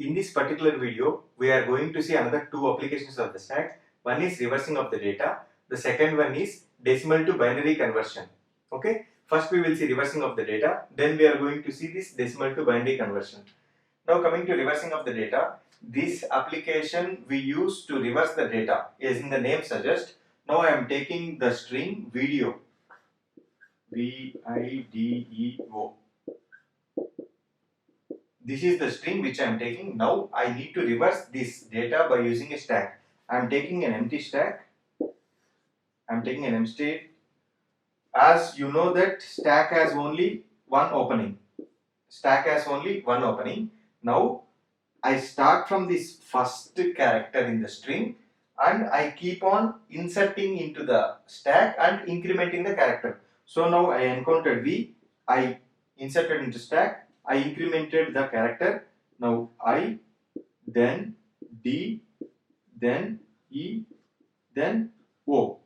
In this particular video, we are going to see another two applications of the stack. One is reversing of the data. The second one is decimal to binary conversion. Okay. First we will see reversing of the data. Then we are going to see this decimal to binary conversion. Now coming to reversing of the data. This application we use to reverse the data, as in the name suggests. Now I am taking the string video. video. This is the string which I am taking. Now I need to reverse this data by using a stack. I am taking an empty stack. I am taking an empty state. As you know that stack has only one opening. Stack has only one opening. Now I start from this first character in the string and I keep on inserting into the stack and incrementing the character. So now I encountered V, I inserted into stack, I incremented the character. Now I, then D, then E, then O.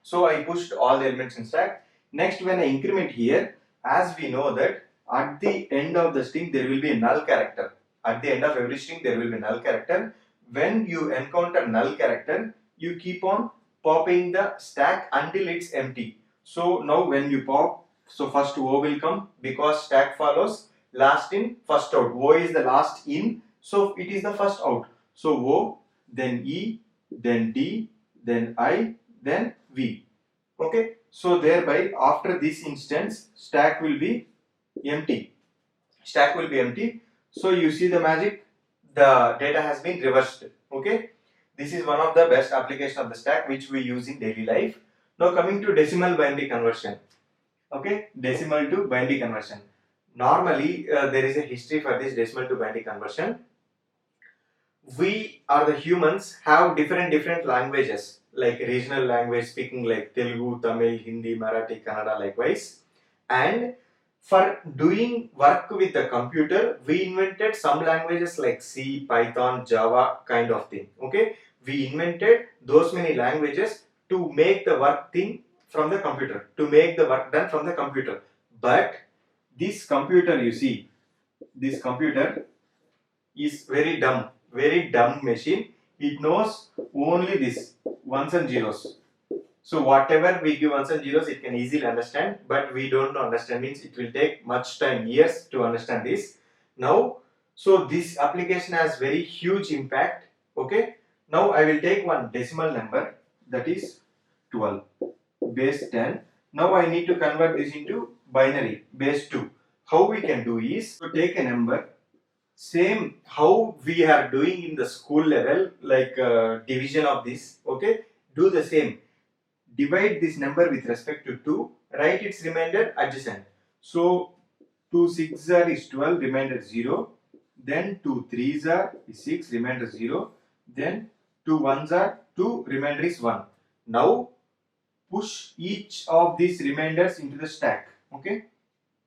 So I pushed all the elements in stack. Next, when I increment here, as we know that at the end of the string there will be a null character. At the end of every string there will be a null character. When you encounter null character, you keep on popping the stack until it's empty. So now when you pop, so first O will come because stack follows last in, first out. O is the last in, so it is the first out. So O, then E, then D, then I, then V. Okay, so thereby after this instance stack will be empty. Stack will be empty. So you see the magic, the data has been reversed. Okay, this is one of the best application of the stack which we use in daily life. Now coming to decimal binary conversion. Okay, decimal to binary conversion. Normally there is a history for this decimal to binary conversion. We are the humans have different languages, like regional language speaking like Telugu, Tamil, Hindi, Marathi, Kannada likewise. And for doing work with the computer, we invented some languages like C, Python, Java kind of thing. Okay, we invented those many languages to make the work thing from the computer, to make the work done from the computer. But this computer, you see, this computer is very dumb machine. It knows only this ones and zeros. So whatever we give ones and zeros, it can easily understand, but we don't understand, means it will take much time, years to understand this. Now, so this application has very huge impact. Okay, now I will take one decimal number, that is 12 base 10. Now I need to convert this into binary base 2. How we can do is to take a number, same how we are doing in the school level, like division of this. Okay, do the same. Divide this number with respect to 2, write its remainder adjacent. So 2 6s are is 12, remainder 0. Then 2 3s are is 6, remainder 0. Then 2 1s are 2, remainder is 1. Now push each of these remainders into the stack. Okay,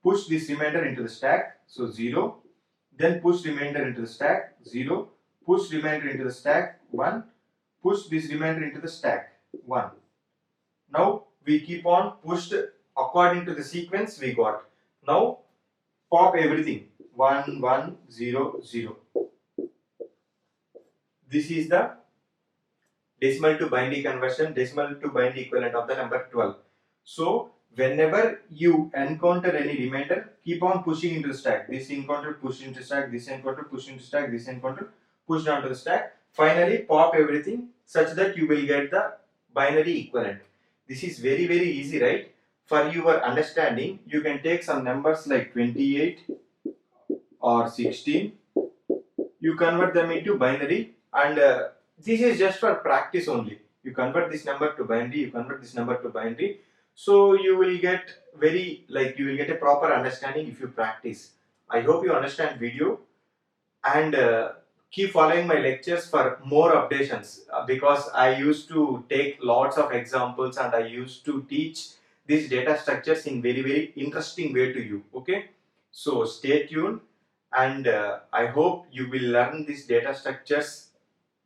push this remainder into the stack. So 0. Then push remainder into the stack 0. Push remainder into the stack 1. Push this remainder into the stack 1. Now we keep on pushed according to the sequence we got. Now pop everything 1 1 0 0. This is the decimal to binary conversion, decimal to binary equivalent of the number 12. So whenever you encounter any remainder, keep on pushing into the stack. This encounter push into stack, this encounter push into stack, this encounter push down to the stack. Finally pop everything such that you will get the binary equivalent. This is very easy, right? For your understanding, you can take some numbers like 28 or 16. You convert them into binary, and this is just for practice only. You convert this number to binary, you convert this number to binary. So you will get you will get a proper understanding if you practice. I hope you understand video, and keep following my lectures for more updations, because I used to take lots of examples and I used to teach these data structures in very interesting way to you. Okay, so stay tuned, and I hope you will learn these data structures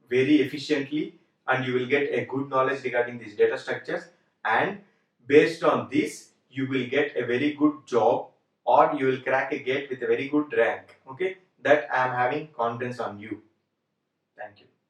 very efficiently and you will get a good knowledge regarding these data structures, and based on this you will get a very good job or you will crack a gate with a very good rank. Okay, that I am having confidence on you.